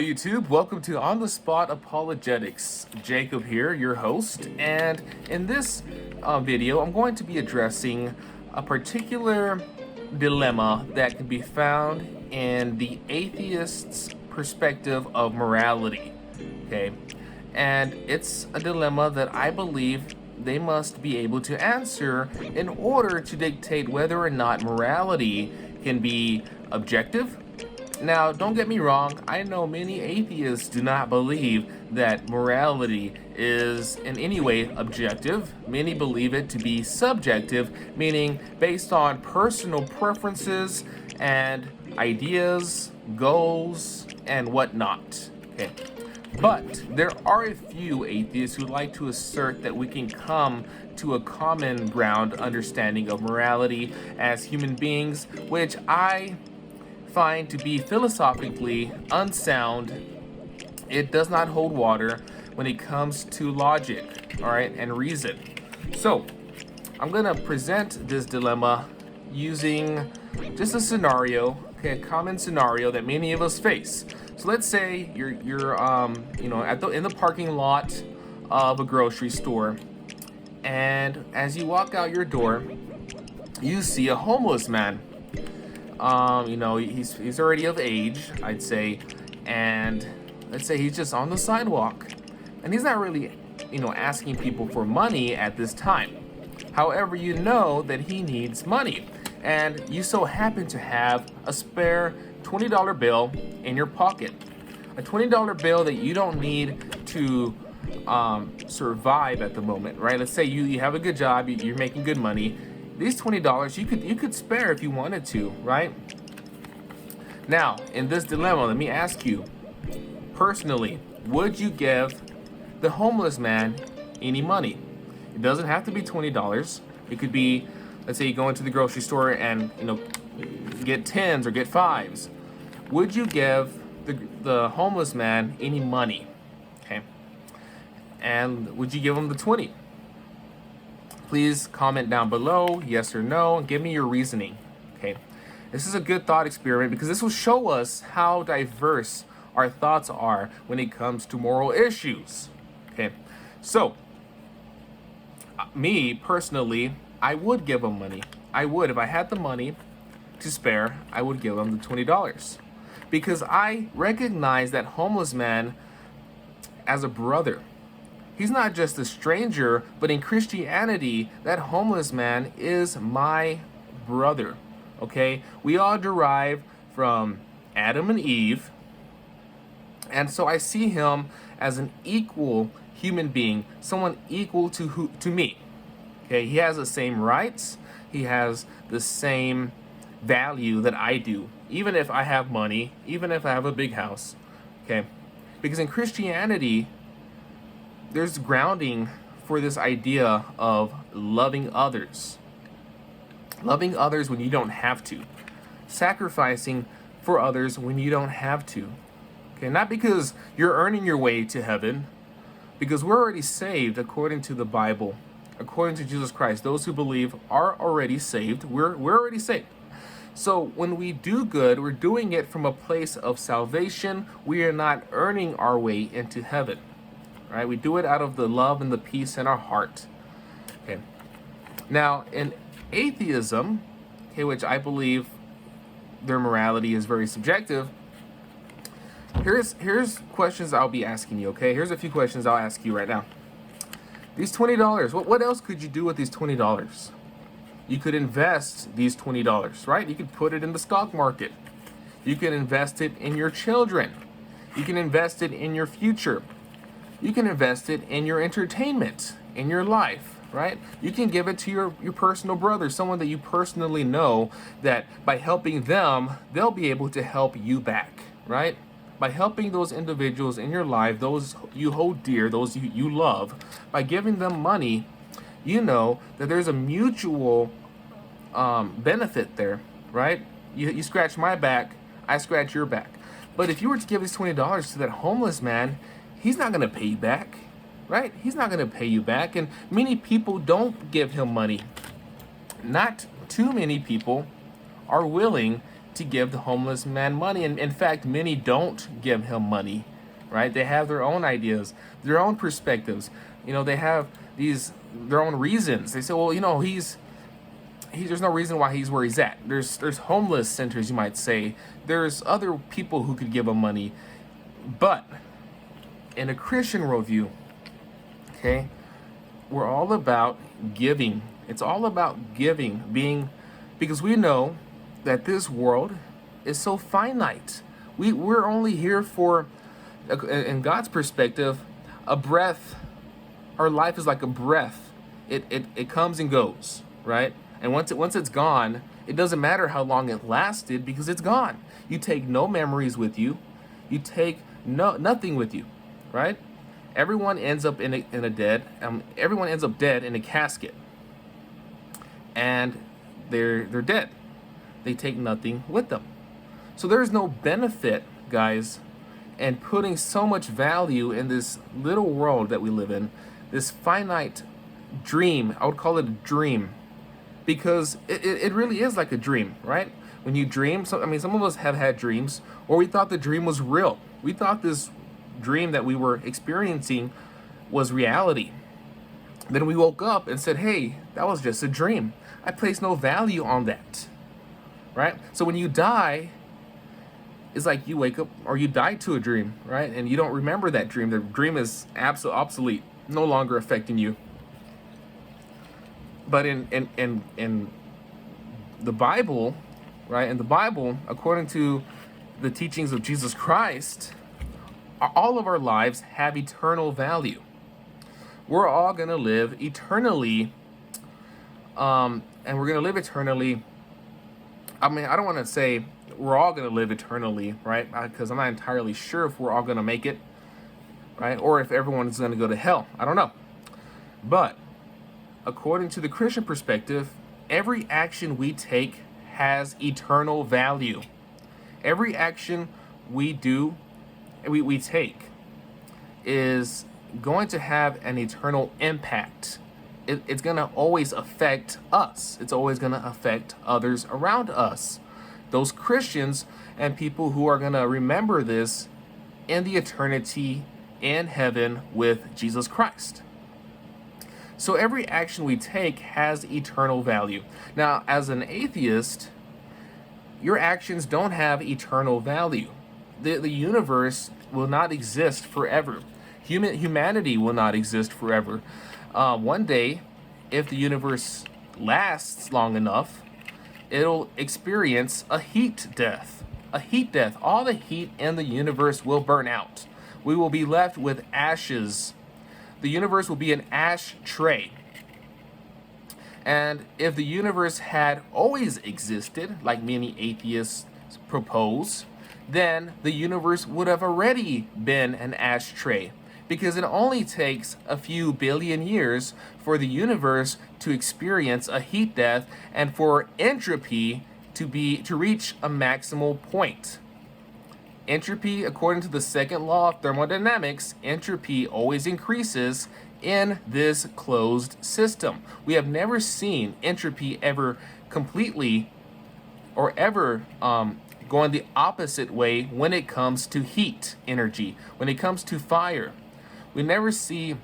YouTube, welcome to On the Spot Apologetics. Jacob here, your host, and in this video I'm going to be addressing a particular dilemma that can be found in the atheist's perspective of morality. Okay, and it's a dilemma that I believe they must be able to answer in order to dictate whether or not morality can be objective. Now, don't get me wrong, I know many atheists do not believe that morality is in any way objective. Many believe it to be subjective, meaning based on personal preferences and ideas, goals, and whatnot. Okay. But there are a few atheists who like to assert that we can come to a common ground understanding of morality as human beings, which I find to be philosophically unsound. It does not hold water when it comes to logic, all right, and reason. So I'm gonna present this dilemma using just a scenario, okay, a common scenario that many of us face. So let's say you're in the parking lot of a grocery store, and as you walk out your door, you see a homeless man. He's already of age, I'd say, and let's say he's just on the sidewalk, and he's not really, asking people for money at this time. However, you know that he needs money, and you so happen to have a spare $20 bill in your pocket, a $20 bill that you don't need to survive at the moment, right? Let's say you have a good job, you're making good money. These $20 you could spare if you wanted to, right? Now, in this dilemma, let me ask you, personally, would you give the homeless man any money? It doesn't have to be $20. It could be, let's say you go into the grocery store and get 10s or get 5s. Would you give the homeless man any money? Okay. And would you give him the 20? Please comment down below, yes or no, and give me your reasoning, okay? This is a good thought experiment because this will show us how diverse our thoughts are when it comes to moral issues, okay? So, me, personally, I would give him money. I would. If I had the money to spare, I would give him the $20 because I recognize that homeless man as a brother. He's not just a stranger, but in Christianity, that homeless man is my brother, okay? We all derive from Adam and Eve, and so I see him as an equal human being, someone equal to me, okay? He has the same rights, he has the same value that I do, even if I have money, even if I have a big house, okay? Because in Christianity, there's grounding for this idea of loving others. Loving others when you don't have to. Sacrificing for others when you don't have to. Okay, not because you're earning your way to heaven, because we're already saved according to the Bible, according to Jesus Christ. Those who believe are already saved. We're already saved. So when we do good, we're doing it from a place of salvation. We are not earning our way into heaven. Right? We do it out of the love and the peace in our heart. Okay. Now, in atheism, okay, which I believe their morality is very subjective, here's questions I'll be asking you, okay? Here's a few questions I'll ask you right now. These $20, what else could you do with these $20? You could invest these $20, right? You could put it in the stock market. You can invest it in your children. You can invest it in your future. You can invest it in your entertainment, in your life, right? You can give it to your personal brother, someone that you personally know, that by helping them, they'll be able to help you back, right? By helping those individuals in your life, those you hold dear, those you love, by giving them money, you know that there's a mutual benefit there, right? You scratch my back, I scratch your back. But if you were to give this $20 to that homeless man, he's not going to pay you back, right? He's not going to pay you back. And many people don't give him money. Not too many people are willing to give the homeless man money. And in fact, many don't give him money, right? They have their own ideas, their own perspectives. They have their own reasons. They say, well, there's no reason why he's where he's at. There's homeless centers, you might say. There's other people who could give him money. But in a Christian worldview, okay, we're all about giving. It's all about giving, because we know that this world is so finite. We're only here for, in God's perspective, a breath. Our life is like a breath. It comes and goes, right? And once it's gone, it doesn't matter how long it lasted, because it's gone. You take no memories with you. You take nothing with you, right? Everyone ends up everyone ends up dead in a casket, and they're dead. They take nothing with them. So there's no benefit, guys, in putting so much value in this little world that we live in, this finite dream. I would call it a dream, because it really is like a dream, right? When you dream, some of us have had dreams, or we thought the dream was real. We thought this dream that we were experiencing was reality. Then we woke up and said, hey, that was just a dream. I placed no value on that, right? So when you die, it's like you wake up, or you die to a dream, right? And you don't remember that dream. The dream is absolutely obsolete, no longer affecting you. But in the Bible, right? In the Bible, according to the teachings of Jesus Christ, all of our lives have eternal value. We're all going to live eternally, and we're going to live eternally. I don't want to say we're all going to live eternally, right? Because I'm not entirely sure if we're all going to make it, right? Or if everyone is going to go to hell. I don't know. But according to the Christian perspective, every action we take has eternal value. Every action we do, we take, is going to have an eternal impact. It's going to always affect us. It's always going to affect others around us. Those Christians and people who are going to remember this in the eternity in heaven with Jesus Christ. So every action we take has eternal value. Now, as an atheist, your actions don't have eternal value. The universe will not exist forever. Humanity will not exist forever. One day, if the universe lasts long enough, it'll experience a heat death. A heat death. All the heat in the universe will burn out. We will be left with ashes. The universe will be an ash tray. And if the universe had always existed, like many atheists propose, then the universe would have already been an ashtray, because it only takes a few billion years for the universe to experience a heat death and for entropy to reach a maximal point. Entropy, according to the second law of thermodynamics, entropy always increases in this closed system. We have never seen entropy ever completely or ever going the opposite way when it comes to heat energy, when it comes to fire. We never see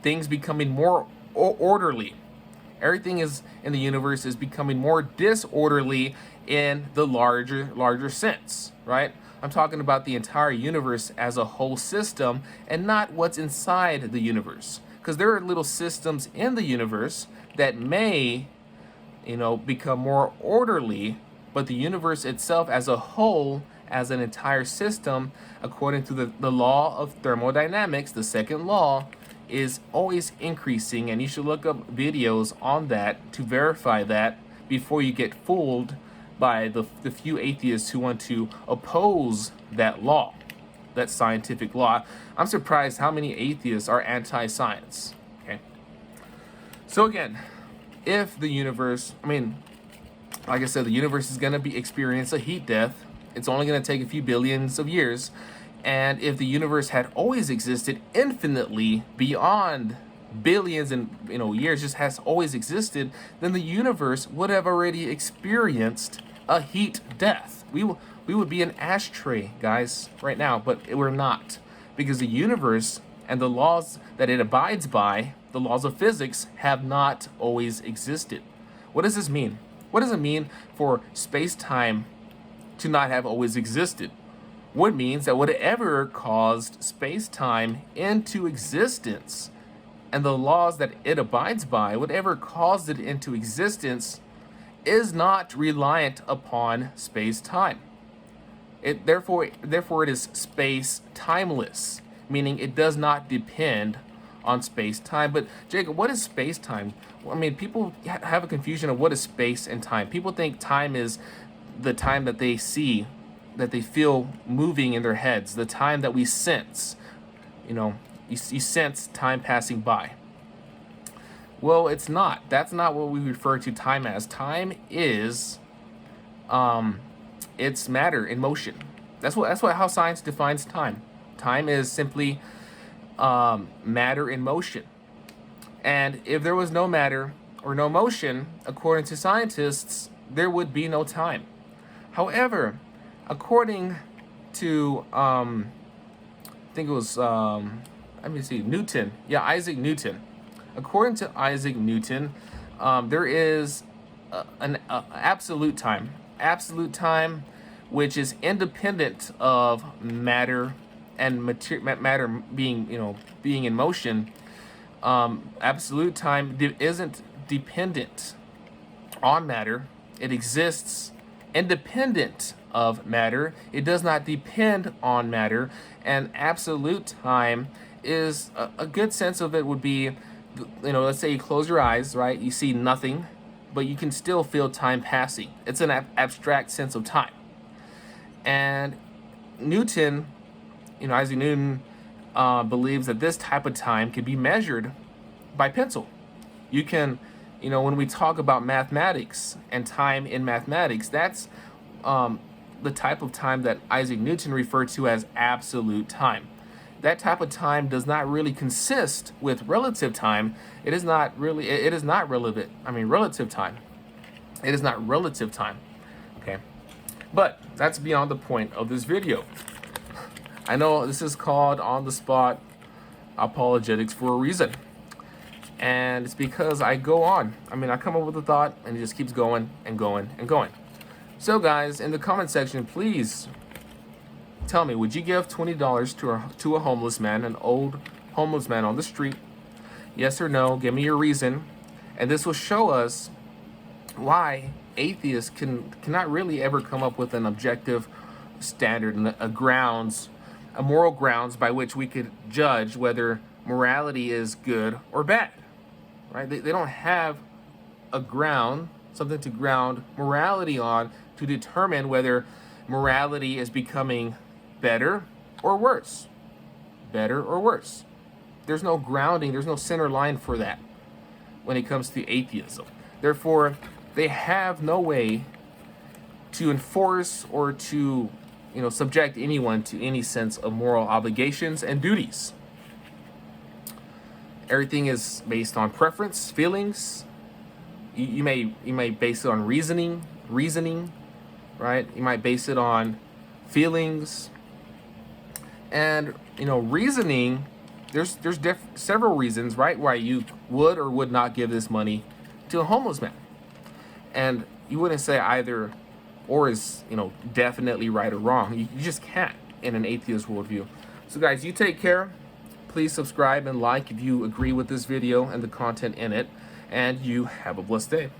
things becoming more orderly. Everything is in the universe is becoming more disorderly in the larger sense, right? I'm talking about the entire universe as a whole system and not what's inside the universe. Because there are little systems in the universe that may, become more orderly, but the universe itself as a whole, as an entire system, according to the law of thermodynamics, the second law, is always increasing. And you should look up videos on that to verify that before you get fooled by the few atheists who want to oppose that law, that scientific law. I'm surprised how many atheists are anti-science. Okay. So again, if the universe, like I said, the universe is going to experience a heat death. It's only going to take a few billions of years. And if the universe had always existed infinitely beyond billions and years, just has always existed, then the universe would have already experienced a heat death. We would be an ashtray, guys, right now, but we're not, because the universe and the laws that it abides by, the laws of physics, have not always existed. What does this mean? What does it mean for space-time to not have always existed? What means that whatever caused space-time into existence and the laws that it abides by, whatever caused it into existence, is not reliant upon space-time. Therefore it is space-timeless, meaning it does not depend on space-time. But Jacob, what is space-time? Well, I mean, people have a confusion of what is space and time. People think time is the time that they see, that they feel moving in their heads, the time that we sense. You know, you sense time passing by. Well, it's not. That's not what we refer to time as. Time is, it's matter in motion. That's how science defines time. Time is simply matter in motion. And if there was no matter or no motion, according to scientists, there would be no time. However, according to I think it was let me see, Newton. Yeah, Isaac Newton. According to Isaac Newton, there is an absolute time. Absolute time, which is independent of matter and matter being, being in motion. Absolute time isn't dependent on matter. It exists independent of matter. It does not depend on matter. And absolute time is a good sense of it would be, let's say you close your eyes, right? You see nothing, but you can still feel time passing. It's an abstract sense of time. And Newton, Isaac Newton, believes that this type of time can be measured by pencil. You can, when we talk about mathematics and time in mathematics, that's the type of time that Isaac Newton referred to as absolute time. That type of time does not really consist with relative time. It is not relevant. Relative time. It is not relative time. Okay. But that's beyond the point of this video. I know this is called on the spot apologetics for a reason. And it's because I go on. I come up with a thought and it just keeps going and going and going. So guys, in the comment section, please tell me, would you give $20 to a homeless man, an old homeless man on the street? Yes or no? Give me your reason. And this will show us why atheists cannot really ever come up with an objective standard and a moral grounds by which we could judge whether morality is good or bad. Right? They don't have a ground, something to ground morality on to determine whether morality is becoming better or worse. Better or worse. There's no grounding, there's no center line for that when it comes to atheism. Therefore, they have no way to enforce or to, subject anyone to any sense of moral obligations and duties. Everything is based on preference, feelings. You may base it on reasoning, right? You might base it on feelings. And, reasoning, there's several reasons, right, why you would or would not give this money to a homeless man. And you wouldn't say either or is, definitely right or wrong. You just can't in an atheist worldview. So guys, you take care. Please subscribe and like if you agree with this video and the content in it. And you have a blessed day.